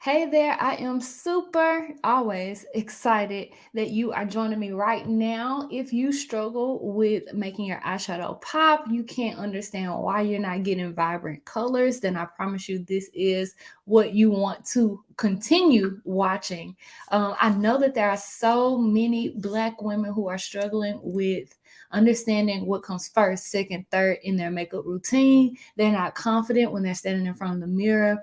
Hey there, I am super always excited that you are joining me right now. If you struggle with making your eyeshadow pop, you can't understand why you're not getting vibrant colors, then I promise you this is what you want to continue watching. I know that there are so many Black women who are struggling with understanding what comes first, second, third in their makeup routine. They're not confident when they're standing in front of the mirror,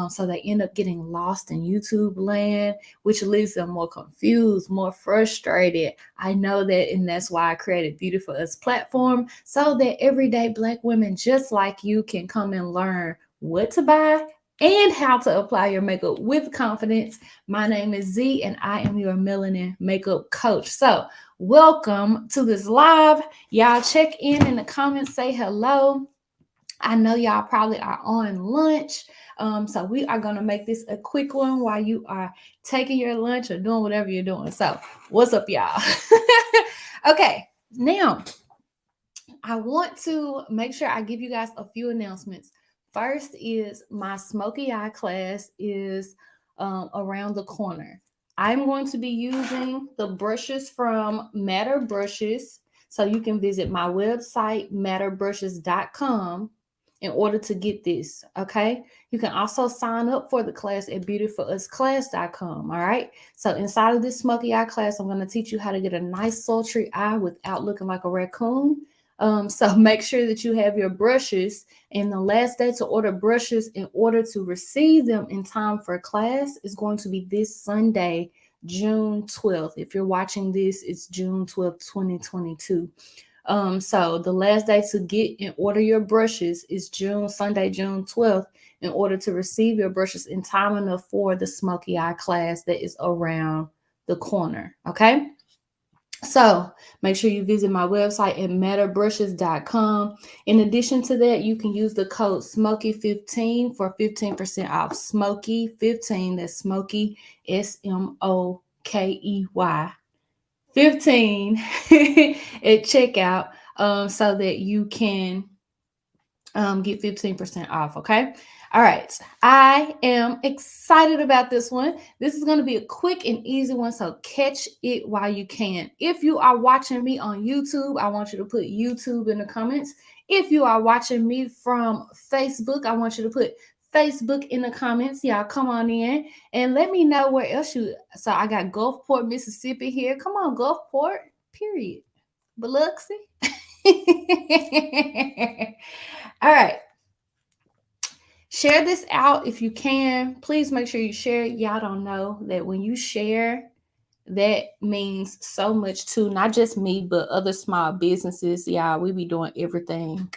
so they end up getting lost in YouTube land, which leaves them more confused, more frustrated. I know that, and that's why I created Beauty for Us platform so that everyday Black women just like you can come and learn what to buy and how to apply your makeup with confidence. My name is Z, and I am your melanin makeup coach. So, welcome to this live. Y'all check in the comments, say hello. I know y'all probably are on lunch. So we are gonna make this a quick one while you are taking your lunch or doing whatever you're doing. So what's up, y'all? Okay, now I want to make sure I give you guys a few announcements. First is my smoky eye class is around the corner. I'm going to be using the brushes from Matter Brushes. So you can visit my website, matterbrushes.com, in order to get this. Okay. You can also sign up for the class at beautyforusclass.com. All right. So inside of this smoky eye class, I'm going to teach you how to get a nice sultry eye without looking like a raccoon. So make sure that you have your brushes, and the last day to order brushes in order to receive them in time for class is going to be this Sunday, June 12th. If you're watching this, it's June 12th, 2022. So the last day to get and order your brushes is Sunday, June 12th, in order to receive your brushes in time enough for the smoky eye class that is around the corner. Okay. So make sure you visit my website at matterbrushes.com. In addition to that, you can use the code SMOKY15 for 15% off. SMOKY15, that's SMOKY, SMOKEY 15 at checkout, so that you can get 15% off. Okay. All right. I am excited about this one. This is going to be a quick and easy one. So catch it while you can. If you are watching me on YouTube, I want you to put YouTube in the comments. If you are watching me from Facebook, I want you to put Facebook in the comments. Y'all come on in and let me know where else you. So I got Gulfport, Mississippi here. Come on, Gulfport, period. Biloxi. All right. Share this out if you can. Please make sure you share it. Y'all don't know that when you share, that means so much to not just me, but other small businesses. Y'all, we be doing everything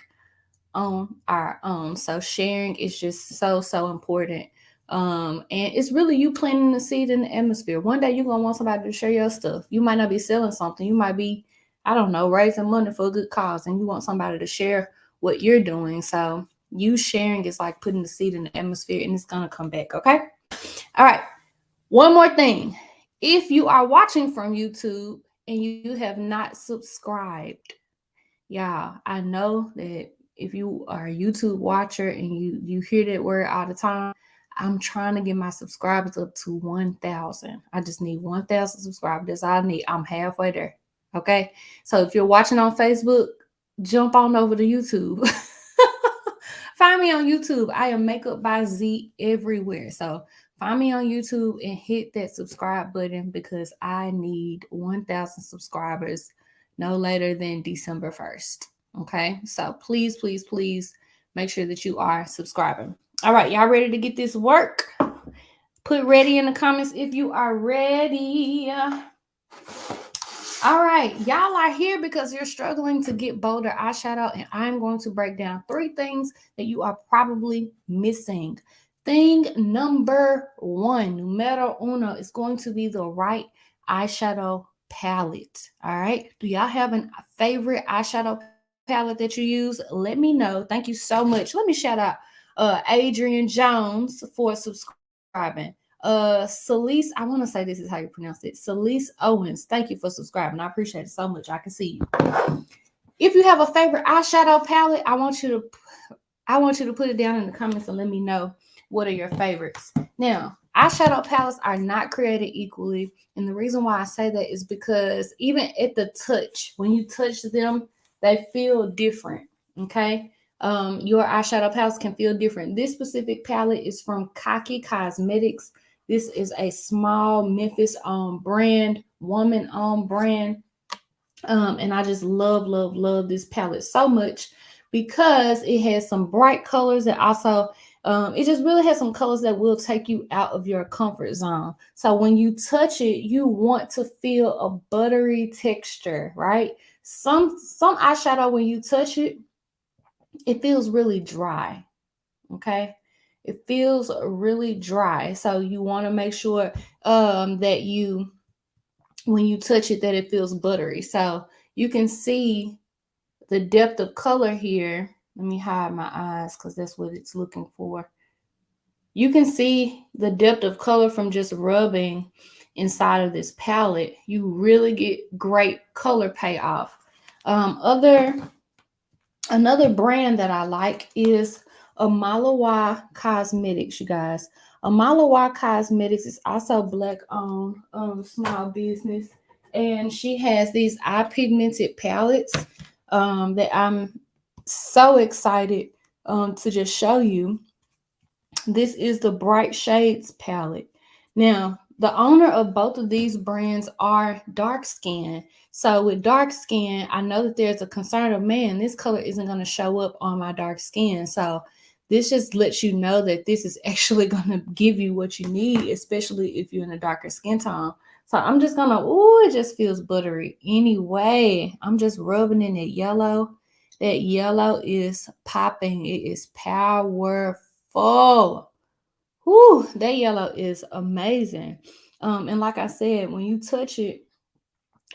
on our own. So sharing is just so important. And it's really you planting the seed in the atmosphere. One day you're gonna want somebody to share your stuff. You might not be selling something, you might be, I don't know, raising money for a good cause, and you want somebody to share what you're doing. So you sharing is like putting the seed in the atmosphere, and it's gonna come back. Okay. All right. One more thing. If you are watching from YouTube and you have not subscribed, yeah, I know that if you are a YouTube watcher and you hear that word all the time, I'm trying to get my subscribers up to 1,000. I just need 1,000 subscribers. That's all I need. I'm halfway there. Okay. So if you're watching on Facebook, jump on over to YouTube. Find me on YouTube. I am Makeup by Z everywhere. So find me on YouTube and hit that subscribe button because I need 1,000 subscribers no later than December 1st. Okay. So please make sure that you are subscribing. All right. Y'all ready to get this work? Put ready in the comments if you are ready. All right, y'all are here because you're struggling to get bolder eyeshadow, and I'm going to break down 3 things that you are probably missing. Thing number 1, numero uno, is going to be the right eyeshadow palette. All right, do y'all have a favorite eyeshadow palette that you use? Let me know. Thank you so much. Let me shout out Adrian Jones for subscribing. Celise, I want to say this is how you pronounce it. Celise Owens, thank you for subscribing. I appreciate it so much. I can see you. If you have a favorite eyeshadow palette, I want you to put it down in the comments and let me know. what are your favorites. Now, eyeshadow palettes are not created equally. And the reason why I say that is because even at the touch, when you touch them, they feel different. Okay. Your eyeshadow palettes can feel different. This specific palette is from Kaki Cosmetics. This is a small Memphis brand, woman brand. And I just love, love, love this palette so much because it has some bright colors and also it just really has some colors that will take you out of your comfort zone. So when you touch it, you want to feel a buttery texture, right? Some eyeshadow, when you touch it, it feels really dry. Okay. It feels really dry. So you want to make sure that you, when you touch it, that it feels buttery. So you can see the depth of color here. Let me hide my eyes because that's what it's looking for. You can see the depth of color from just rubbing inside of this palette. You really get great color payoff. Other Another brand that I like is Amalawa Cosmetics, you guys. Amalawa Cosmetics is also black owned small business, and she has these eye pigmented palettes that I'm so excited to just show you. This is the Bright Shades palette. Now, the owner of both of these brands are dark skin. So with dark skin, I know that there's a concern of, man, this color isn't going to show up on my dark skin. So this just lets you know that this is actually going to give you what you need, especially if you're in a darker skin tone. So I'm just going to, ooh, it just feels buttery. Anyway, I'm just rubbing in that yellow. That yellow is popping. It is powerful. Whew, that yellow is amazing. And like I said, when you touch it,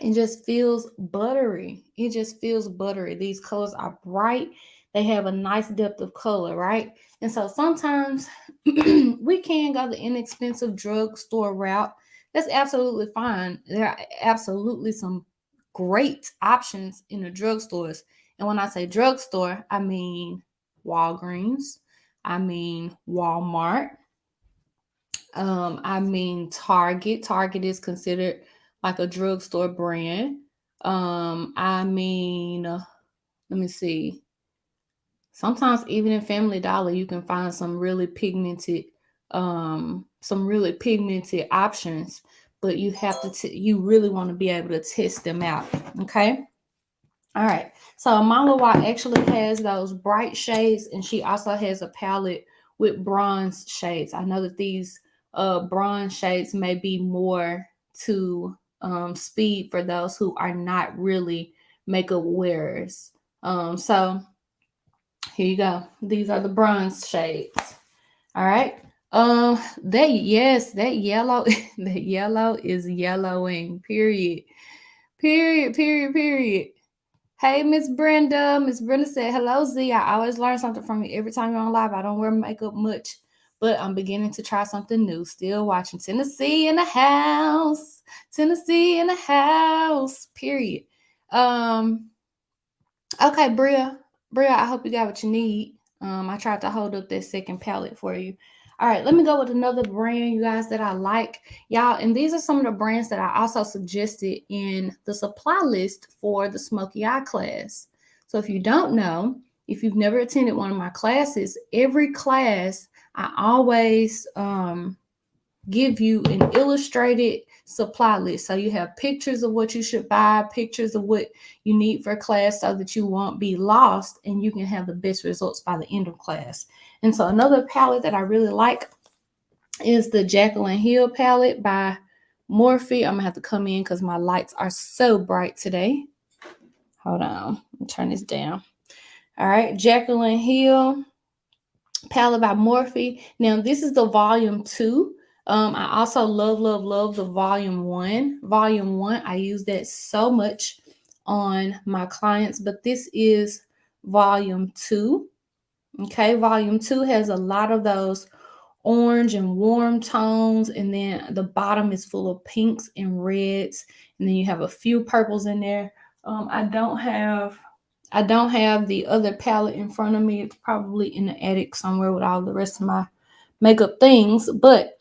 it just feels buttery. It just feels buttery. These colors are bright. They have a nice depth of color, right? And so sometimes we can go the inexpensive drugstore route. That's absolutely fine. There are absolutely some great options in the drugstores. And when I say drugstore, I mean Walgreens, I mean Walmart, I mean Target. Target is considered like a drugstore brand. I mean, let me see. Sometimes even in Family Dollar, you can find some really pigmented options, but you have to, you really want to be able to test them out. Okay. All right. So Malawa actually has those bright shades, and she also has a palette with bronze shades. I know that these bronze shades may be more to speed for those who are not really makeup wearers. So here you go. These are the bronze shades. All right. That, yes, that yellow, that yellow is yellowing. Period. Period. Period. Period. Hey, Miss Brenda. Miss Brenda said, hello, Z. I always learn something from you every time you're on live. I don't wear makeup much, but I'm beginning to try something new. Still watching. Tennessee in the house. Tennessee in the house. Period. Um, okay, Bria. Bria, I hope you got what you need. I tried to hold up that second palette for you. All right, let me go with another brand, you guys, that I like. Y'all, and these are some of the brands that I also suggested in the supply list for the Smoky Eye class. So if you don't know, if you've never attended one of my classes, every class I always give you an illustrated supply list. So you have pictures of what you should buy, pictures of what you need for class so that you won't be lost and you can have the best results by the end of class. And so another palette that I really like is the Jaclyn Hill palette by Morphe. I'm gonna have to come in because my lights are so bright today. Hold on, let me turn this down. All right, Jaclyn Hill palette by Morphe. Now this is the volume 2. I also love, love, love the volume 1. Volume 1, I use that so much on my clients, but this is volume 2. Okay, volume 2 has a lot of those orange and warm tones, and then the bottom is full of pinks and reds, and then you have a few purples in there. I don't have the other palette in front of me. It's probably in the attic somewhere with all the rest of my makeup things, but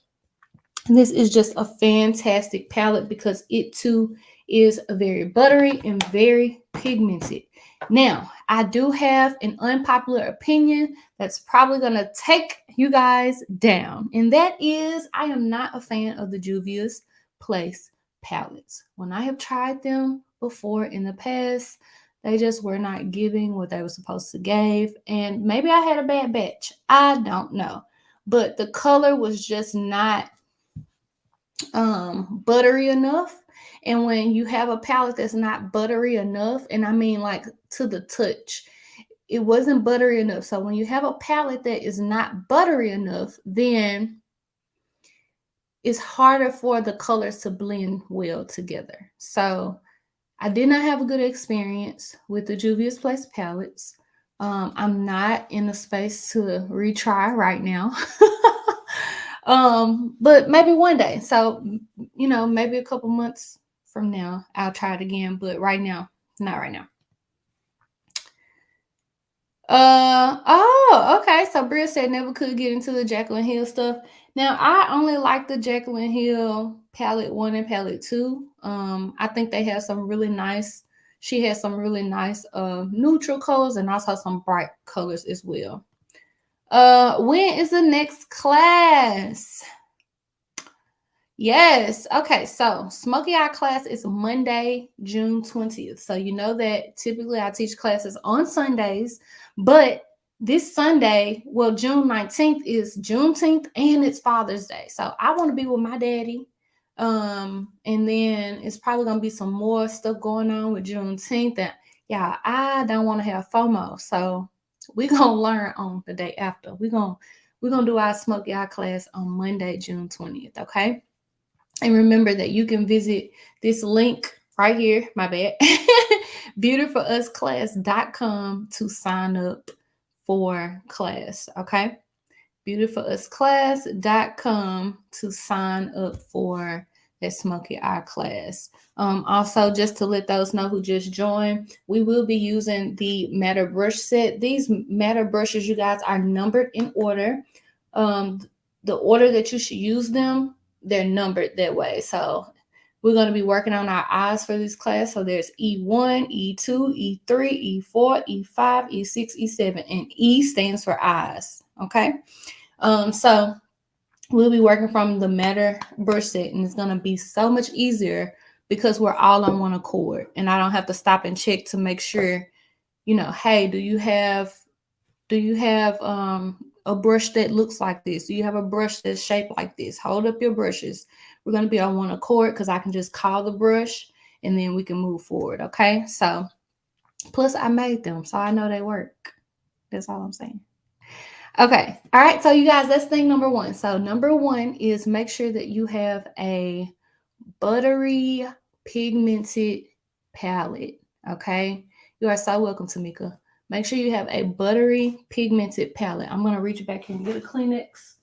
this is just a fantastic palette because it too is very buttery and very pigmented. Now, I do have an unpopular opinion that's probably going to take you guys down, and that is I am not a fan of the Juvia's Place palettes. When I have tried them before in the past, they just were not giving what they were supposed to give, and maybe I had a bad batch. I don't know. But the color was just not buttery enough. And when you have a palette that's not buttery enough, and I mean like to the touch, it wasn't buttery enough. So when you have a palette that is not buttery enough, then it's harder for the colors to blend well together. So I did not have a good experience with the Juvia's Place palettes. I'm not in a space to retry right now. But maybe one day. So, maybe a couple months from now, I'll try it again. But right now, not right now. Oh, okay. So Bria said never could get into the Jaclyn Hill stuff. Now I only like the Jaclyn Hill palette 1 and palette 2. I think they have some really nice. She has some really nice neutral colors and also some bright colors as well. When is the next class? Yes. Okay. So Smoky Eye class is Monday, June 20th. So you know that typically I teach classes on Sundays, but this Sunday, well, June 19th is Juneteenth and it's Father's Day. So I want to be with my daddy. And then it's probably gonna be some more stuff going on with Juneteenth. And yeah, I don't want to have FOMO. So we're gonna learn on the day after. We're gonna do our Smoky Eye class on Monday, June 20th. Okay. And remember that you can visit this link right here, my bad, beautyforusclass.com to sign up for class, okay? beautyforusclass.com to sign up for that Smoky Eye class. Also, just to let those know who just joined, we will be using the matte brush set. These matte brushes, you guys, are numbered in order. The order that you should use them, they're numbered that way. So we're going to be working on our eyes for this class. So there's E1, E2, E3, E4, E5, E6, E7, and E stands for eyes. Okay. So we'll be working from the matte brush set, and it's going to be so much easier because we're all on one accord, and I don't have to stop and check to make sure, hey, do you have a brush that looks like this? Do you have a brush that's shaped like this? Hold up your brushes. We're going to be on one accord because I can just call the brush and then we can move forward. Okay. So plus I made them, so I know they work. That's all I'm saying. Okay. All right. So you guys, that's thing number 1. So number 1 is make sure that you have a buttery pigmented palette. Okay. You are so welcome, Tamika. Make sure you have a buttery pigmented palette. I'm going to reach back here and get a Kleenex.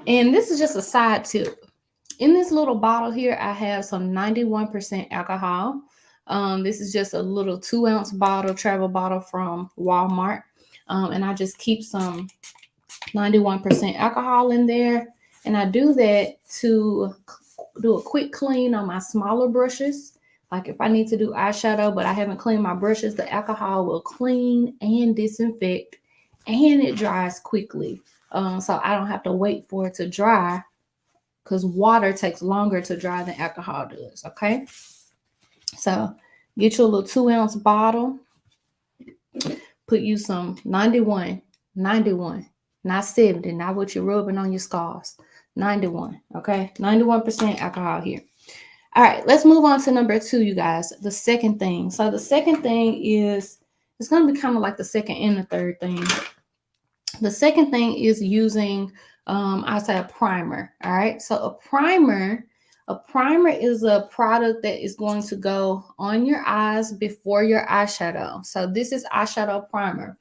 And this is just a side tip. In this little bottle here, I have some 91% alcohol. This is just a little 2-ounce bottle, travel bottle from Walmart. And I just keep some 91% alcohol in there. And I do that to do a quick clean on my smaller brushes. Like if I need to do eyeshadow, but I haven't cleaned my brushes, the alcohol will clean and disinfect, and it dries quickly. So I don't have to wait for it to dry because water takes longer to dry than alcohol does. Okay. So get you a little 2-ounce bottle. Put you some 91, not 70, not what you're rubbing on your scars. 91. Okay. 91% alcohol here. All right, let's move on to number 2, you guys. The second thing. So the second thing is, it's going to be kind of like the second and the third thing. The second thing is using, I say a primer. All right. So a primer is a product that is going to go on your eyes before your eyeshadow. So this is eyeshadow primer.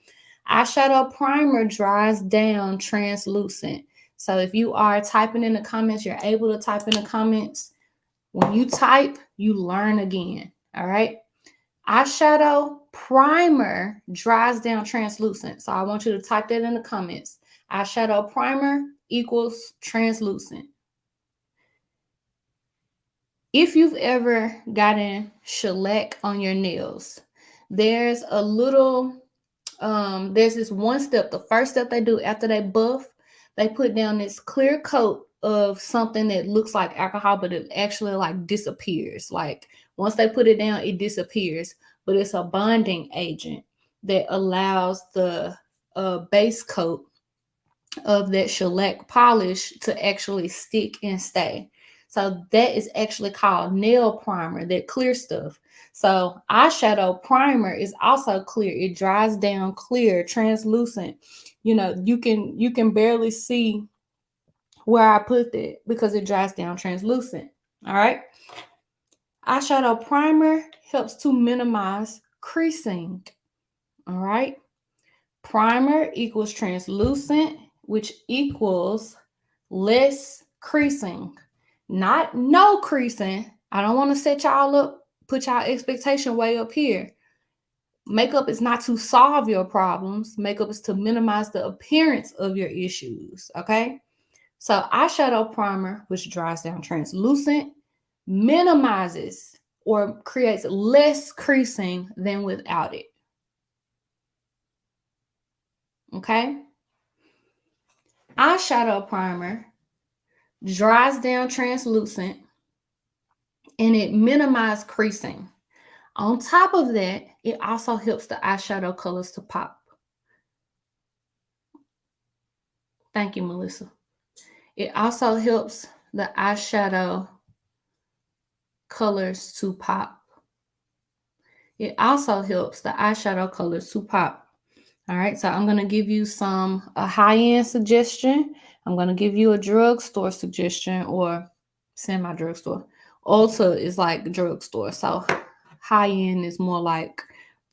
Eyeshadow primer dries down translucent. So if you are typing in the comments, you're able to type in the comments. When you type, you learn again. All right. Eyeshadow primer dries down translucent. So I want you to type that in the comments. Eyeshadow primer equals translucent. If you've ever gotten shellac on your nails, there's a little there's this one step. The first step they do after they buff, they put down this clear coat of something that looks like alcohol, but it actually like disappears. Like once they put it down, it disappears. But it's a bonding agent that allows the base coat of that shellac polish to actually stick and stay. So that is actually called nail primer, that clear stuff. So eyeshadow primer is also clear. It dries down clear, translucent. You can barely see where I put that because it dries down translucent. All right. Eyeshadow primer helps to minimize creasing. All right. Primer equals translucent, which equals less creasing, not no creasing. I don't want to set y'all up, put y'all expectation way up here. Makeup is not to solve your problems. Makeup is to minimize the appearance of your issues, okay? So eyeshadow primer, which dries down translucent, minimizes or creates less creasing than without it. Okay? Eyeshadow primer dries down translucent and it minimizes creasing. On top of that, it also helps the eyeshadow colors to pop. Thank you, Melissa. It also helps the eyeshadow colors to pop. It also helps the eyeshadow colors to pop. All right, so I'm going to give you a high-end suggestion. I'm going to give you a drugstore suggestion or semi-drugstore. Ulta is like drugstore, so high-end is more like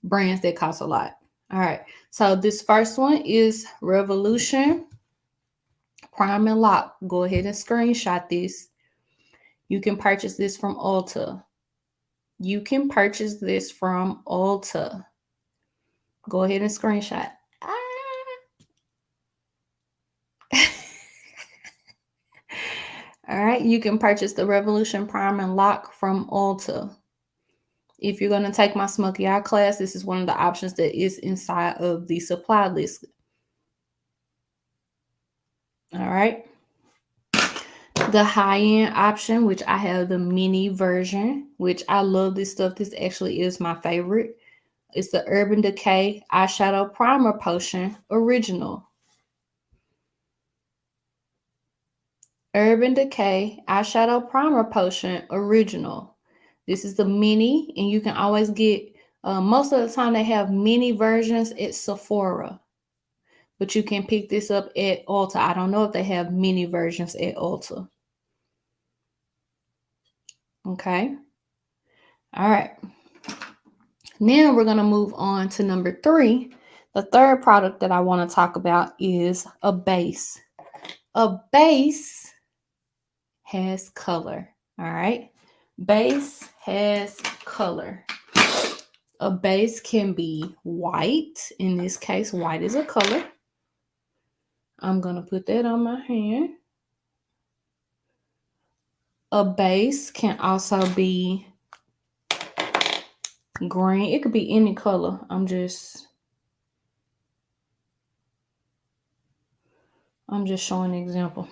brands that cost a lot. All right, so this first one is Revolution Prime and Lock. Go ahead and screenshot this. You can purchase this from Ulta. You can purchase this from Ulta. Go ahead and screenshot. All right, you can purchase the Revolution Prime and Lock from Ulta. If you're going to take my smoky eye class, this is one of the options that is inside of the supply list. All right. The high-end option, which I have the mini version, which I love this stuff. This actually is my favorite. It's the Urban Decay Eyeshadow Primer Potion Original. Urban Decay Eyeshadow Primer Potion Original. This is the mini, and you can always get, most of the time they have mini versions at Sephora. But you can pick this up at Ulta. I don't know if they have mini versions at Ulta. Okay. All right. Now we're going to move on to number 3. The third product that I want to talk about is a base. A base has color. All right. Base has color. A base can be white. In this case, white is a color. I'm going to put that on my hand. A base can also be green. It could be any color. I'm just showing an example.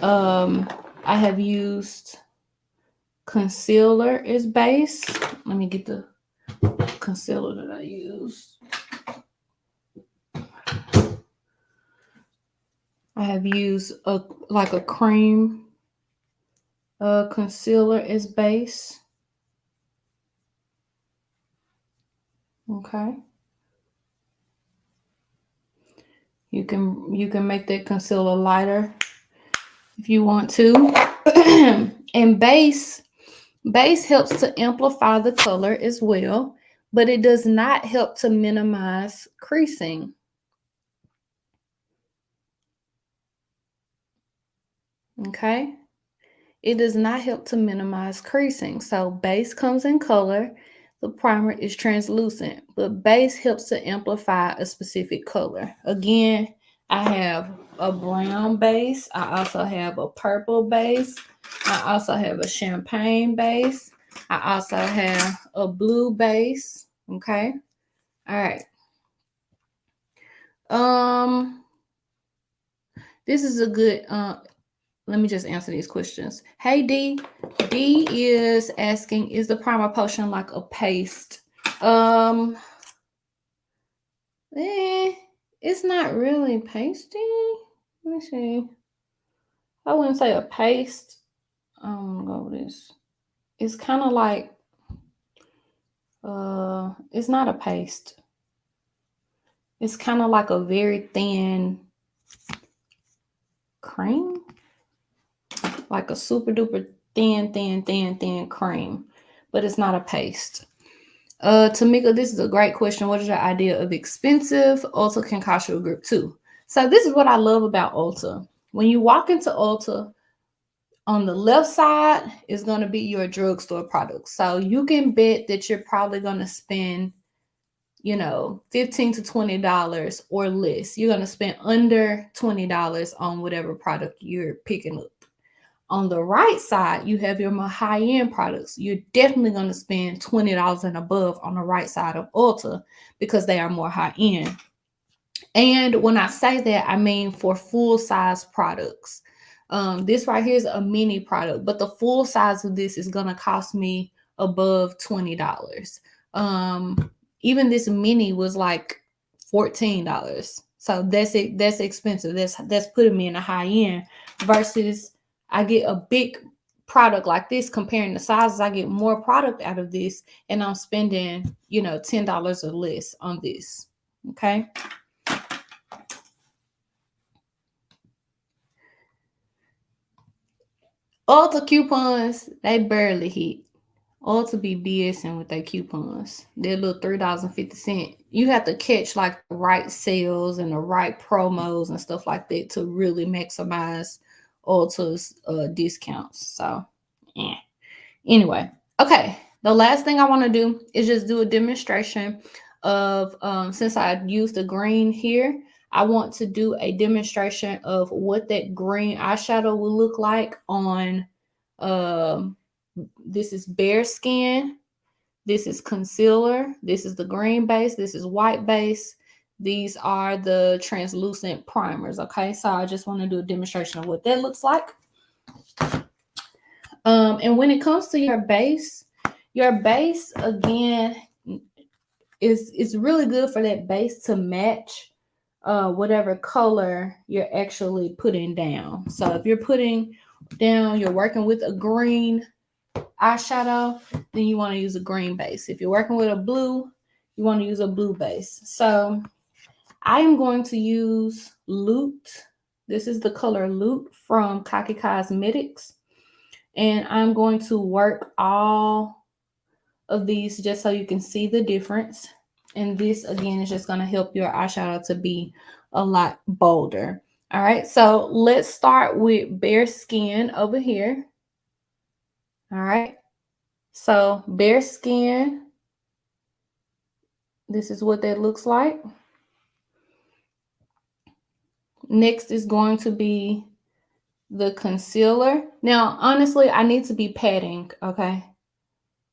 I have used concealer as base. Let me get the concealer that I use. I have used a cream concealer as base. Okay. You can make that concealer lighter if you want to. And base helps to amplify the color as well, but it does not help to minimize creasing. Okay? It does not help to minimize creasing. So base comes in color. The primer is translucent, but base helps to amplify a specific color. Again, I have a brown base. I also have a purple base. I also have a champagne base. I also have a blue base. Okay. All right. Um, this is a good let me just answer these questions. Hey D. D is asking, is the primer potion like a paste? Um eh, it's not really pasty. Let me see. I wouldn't say a paste. Go with this. It's kind of like it's not a paste. It's kind of like a very thin cream, like a super duper thin cream, but it's not a paste. Tamika, this is a great question. What is your idea of expensive? Ulta can cost you a grip too. So this is what I love about Ulta. When you walk into Ulta, on the left side is going to be your drugstore products. So you can bet that you're probably going to spend, you know, $15 to $20 or less. You're going to spend under $20 on whatever product you're picking up. On the right side, you have your more high-end products. You're definitely going to spend $20 and above on the right side of Ulta because they are more high-end. And when I say that, I mean for full-size products. This right here is a mini product, but the full size of this is going to cost me above $20. Even this mini was like $14. So that's it. That's expensive. That's putting me in the high end versus I get a big product like this. Comparing the sizes, I get more product out of this and I'm spending, you know, $10 or less on this. Okay. Ulta coupons, they barely hit. Ulta be BSing with their coupons. Their little $3.50. You have to catch like the right sales and the right promos and stuff like that to really maximize Ulta's discounts. So, yeah. Anyway, okay. The last thing I want to do is just do a demonstration of since I used the green here, I want to do a demonstration of what that green eyeshadow will look like on um this is bare skin, this is concealer, this is the green base, this is white base. These are the translucent primers. Okay, so I just want to do a demonstration of what that looks like. And when it comes to your base again is really good for that base to match whatever color you're actually putting down. So if you're putting down, you're working with a green eyeshadow, then you want to use a green base. If you're working with a blue, you want to use a blue base. So I am going to use Loot. This is the color Loot from Kaki Cosmetics. And I'm going to work all of these just so you can see the difference. And this again is just going to help your eyeshadow to be a lot bolder. All right, so let's start with bare skin over here. All right, so bare skin, this is what that looks like. Next is going to be the concealer. Now, honestly, I need to be patting, okay?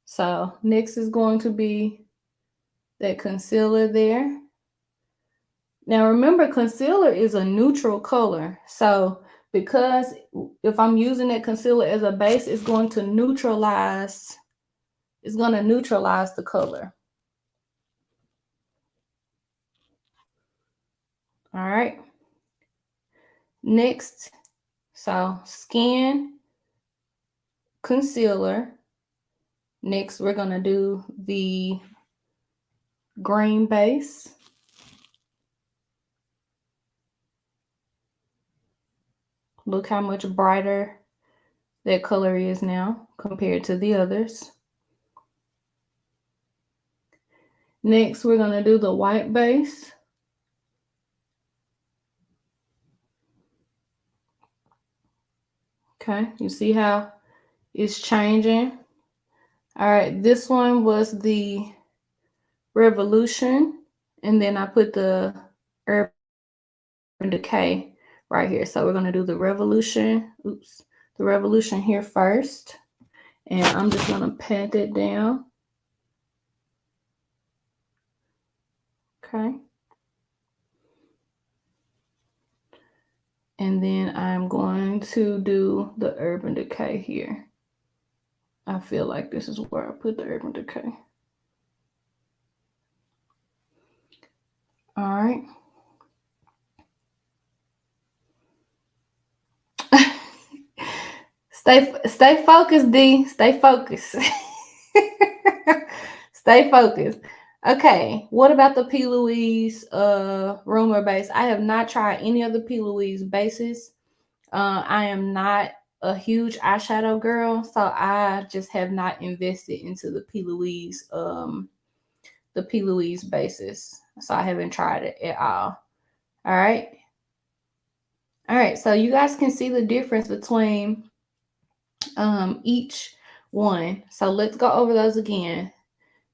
So next is going to be that concealer there. Now remember, concealer is a neutral color. So because if I'm using that concealer as a base, it's going to neutralize the color. All right. Next, so skin, concealer. Next, we're going to do the green base. Look how much brighter that color is now compared to the others. Next, we're going to do the white base. Okay, you see how it's changing. All right, this one was the Revolution, and then I put the Urban Decay right here. So we're going to do the Revolution. Oops. The Revolution here first. And I'm just going to pat it down. Okay. And then I'm going to do the Urban Decay here. I feel like this is where I put the Urban Decay. All right. Stay focused, D. Stay focused. Stay focused. Okay, what about the P. Louise rumor base? I have not tried any of the P. Louise bases. I am not a huge eyeshadow girl, so I just have not invested into the P. Louise bases. So I haven't tried it at all. All right. All right, so you guys can see the difference between each one. So let's go over those again.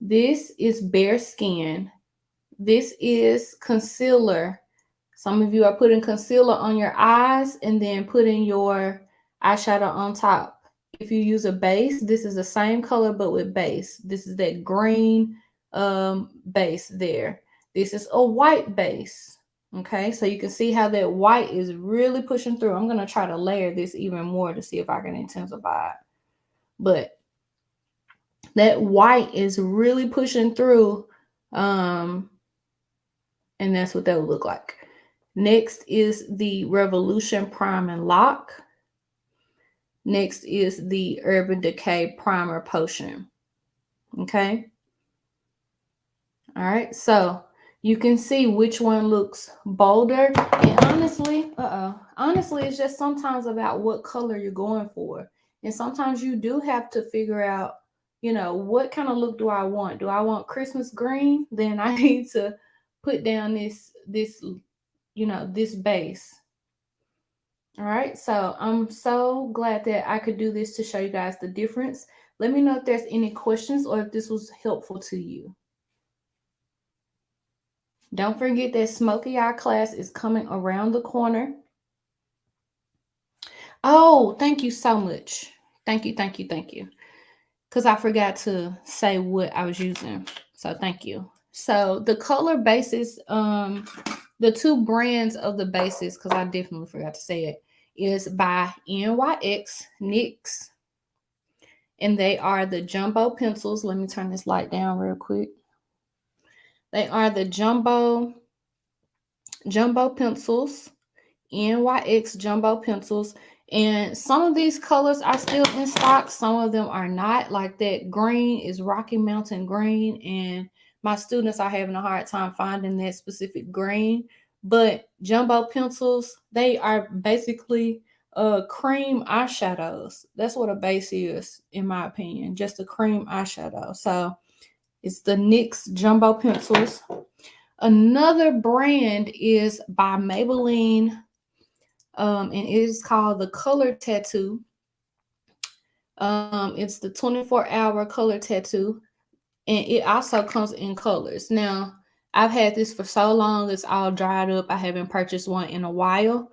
This is bare skin. This is concealer. Some of you are putting concealer on your eyes and then putting your eyeshadow on top. If you use a base, this is the same color but with base. This is that green base there. This is a white base. Okay, so you can see how that white is really pushing through. I'm going to try to layer this even more to see if I can intensify it. But that white is really pushing through. And that's what that would look like. Next is the Revolution Prime and Lock. Next is the Urban Decay Primer Potion. Okay. All right. So you can see which one looks bolder. And honestly, it's just sometimes about what color you're going for. And sometimes you do have to figure out, what kind of look do I want? Do I want Christmas green? Then I need to put down this base. All right, so I'm so glad that I could do this to show you guys the difference. Let me know if there's any questions or if this was helpful to you. Don't forget that Smoky Eye class is coming around the corner. Oh, thank you so much. Thank you. Because I forgot to say what I was using. So thank you. So the color bases, the two brands of the bases, because I definitely forgot to say it, is by NYX. And they are the jumbo pencils. Let me turn this light down real quick. They are the jumbo pencils, NYX jumbo pencils. And some of these colors are still in stock. Some of them are not. Like that green is Rocky Mountain green. And my students are having a hard time finding that specific green. But jumbo pencils, they are basically cream eyeshadows. That's what a base is, in my opinion. Just a cream eyeshadow. So it's the NYX jumbo pencils. Another brand is by Maybelline, and it is called the Color Tattoo. It's the 24-hour color tattoo, and it also comes in colors. Now, I've had this for so long, it's all dried up. I haven't purchased one in a while,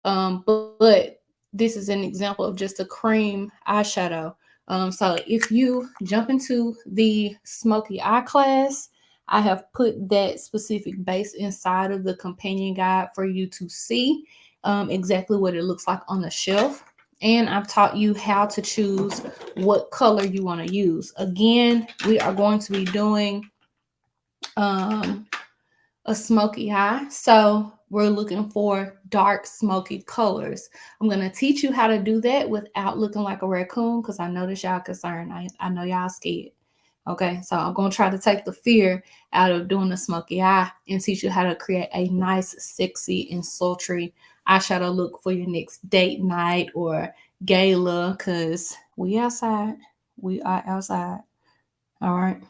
but this is an example of just a cream eyeshadow. So if you jump into the Smoky Eye class, I have put that specific base inside of the companion guide for you to see exactly what it looks like on the shelf. And I've taught you how to choose what color you want to use. Again, we are going to be doing a smoky eye. So we're looking for dark smoky colors. I'm going to teach you how to do that without looking like a raccoon, because I know that y'all concerned. I know y'all scared. Okay, so I'm going to try to take the fear out of doing the smoky eye and teach you how to create a nice, sexy, and sultry eyeshadow look for your next date night or gala, because we outside. We are outside. All right.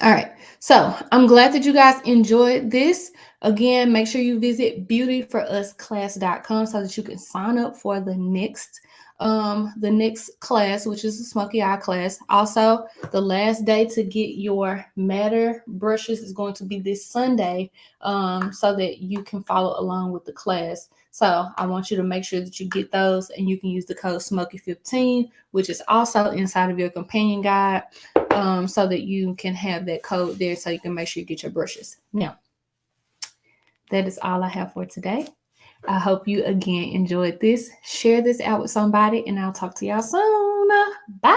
All right. So I'm glad that you guys enjoyed this. Again, make sure you visit beautyforusclass.com so that you can sign up for the next class, which is the smoky eye class. Also, the last day to get your matter brushes is going to be this Sunday, so that you can follow along with the class. So I want you to make sure that you get those, and you can use the code SMOKY15, which is also inside of your companion guide, so that you can have that code there so you can make sure you get your brushes. Now, that is all I have for today. I hope you again enjoyed this. Share this out with somebody, and I'll talk to y'all soon. Bye.